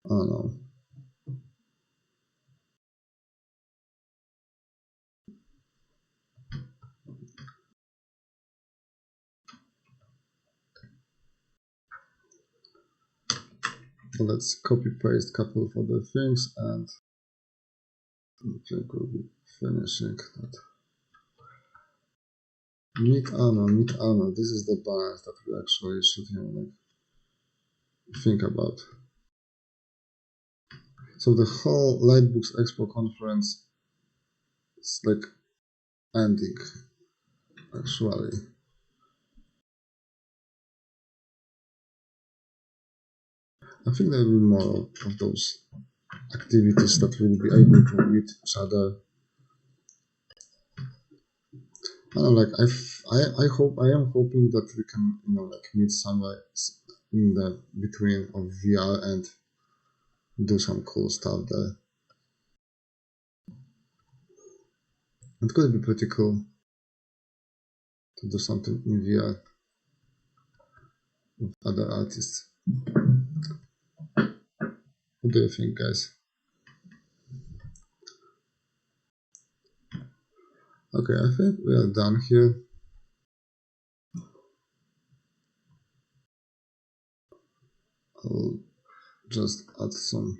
I don't know. Let's copy paste a couple of other things and I think we'll be finishing that. Mid armor. This is the balance that we actually should think about. So the whole Lightbooks Expo conference is like ending actually. I think there will be more of those activities that we'll be able to meet each other. I don't know, like I am hoping that we can meet somewhere in the between of VR and do some cool stuff there. It could be pretty cool to do something in VR with other artists. What do you think, guys? Okay, I think we are done here. I'll just add some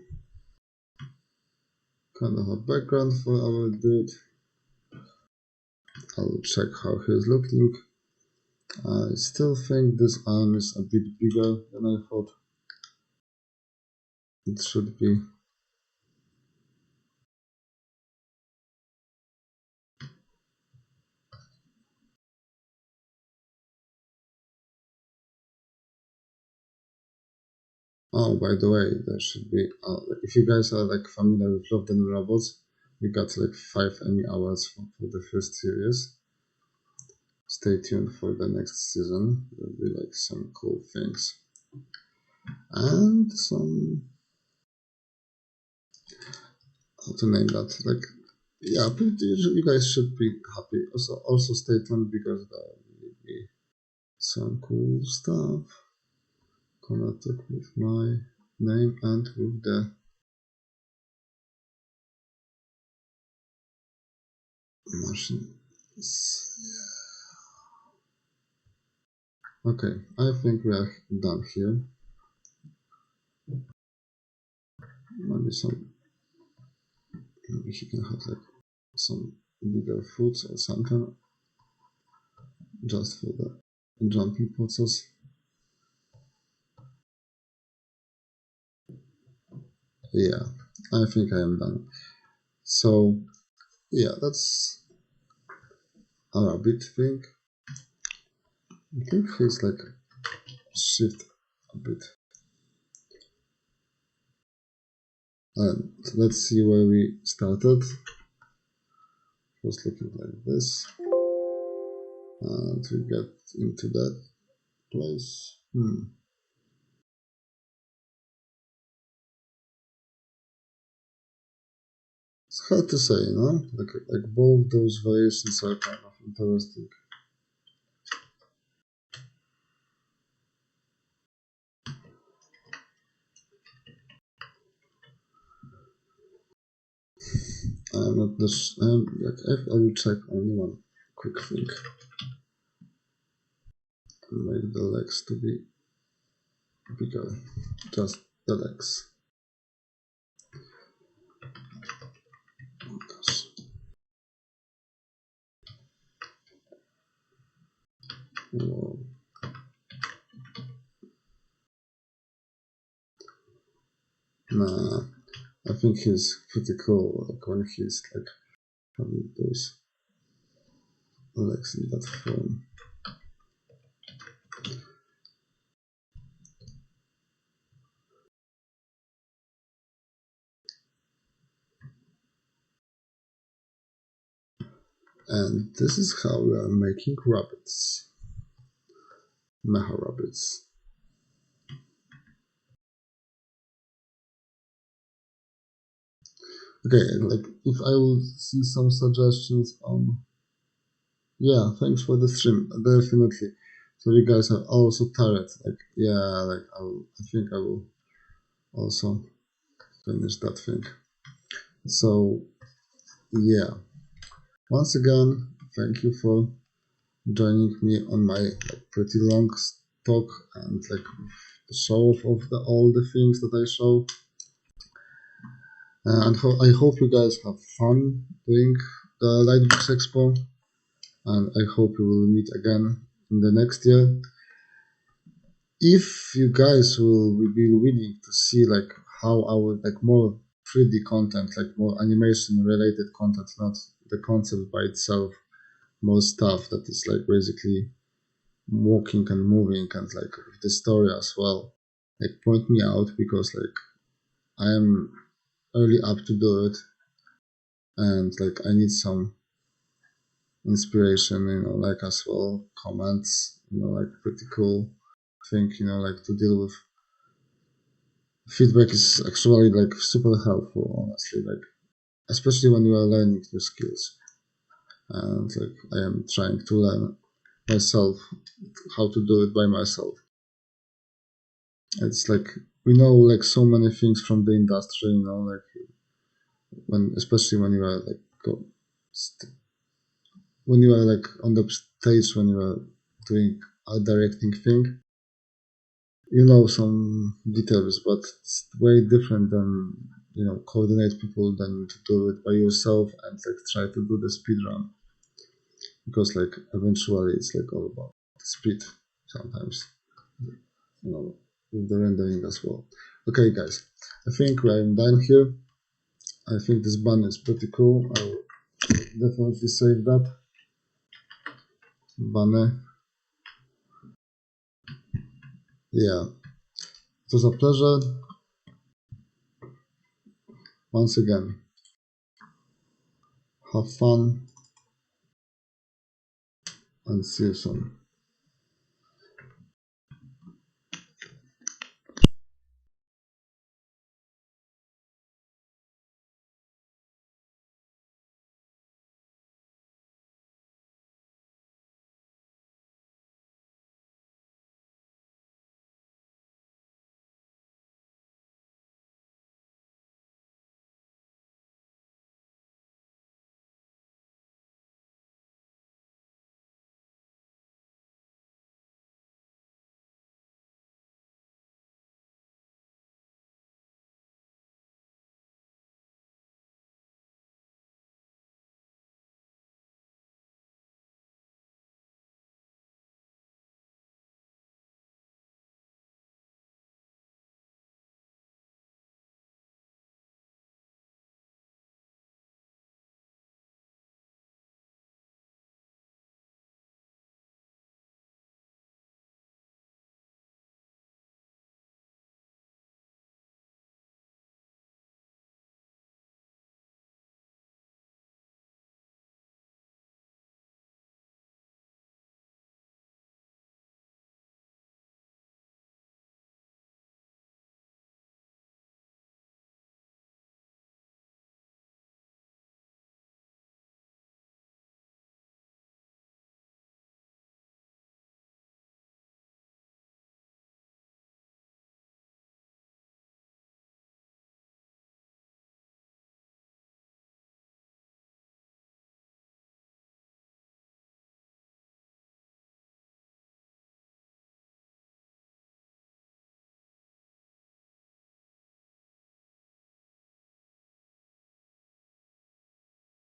kind of a background for our dude. I'll check how he's looking. I still think this arm is a bit bigger than I thought it should be. Oh, by the way, there should be, if you guys are like familiar with Love and Robots, we got like 5 Emmy Awards for the first series. Stay tuned for the next season. There'll be like some cool things. And some, how to name that, like, yeah, you guys should be happy. Also stay tuned because there will be some cool stuff connected with my name and with the machine. Okay, I think we are done here. Maybe he can have like some bigger foods or something just for the jumping process. Yeah, I think I am done. So yeah, that's a rabbit thing. I think he's like shift a bit. And let's see where we started. It was looking like this. And we get into that place. It's hard to say, you know? Like both those variations are kind of interesting. I'm not this. I will check only one quick thing. Make the legs to be bigger. Just the legs. Whoa. Nah, I think he's pretty cool. Like when he's like having those legs in that form. And this is how we are making rabbits. Mecha rabbits. Okay, like if I will see some suggestions on, yeah, thanks for the stream, definitely. So you guys are also tired, like yeah, like I think I will also finish that thing. So yeah, once again, thank you for joining me on my like pretty long talk and like the show of all the things that I show. And I hope you guys have fun doing the Lightbox Expo, and I hope we will meet again in the next year. If you guys will be willing to see like how I would like more 3D content, like more animation related content, not the concept by itself, more stuff that is like basically walking and moving and like the story as well, like point me out, because like I am early up to do it, and like I need some inspiration, like as well comments, like pretty cool thing, like to deal with. Feedback is actually like super helpful, honestly, like especially when you are learning new skills, and like I am trying to learn myself how to do it by myself. It's like we know like so many things from the industry, like especially when you are like when you are like on the stage, when you are doing a directing thing, some details, but it's way different than coordinate people than to do it by yourself and like try to do the speed run, because like eventually it's like all about speed sometimes, with the rendering as well. Okay, guys, I think I'm done here. I think this bun is pretty cool. I will definitely save that banner. Yeah, it was a pleasure once again. Have fun and see you soon.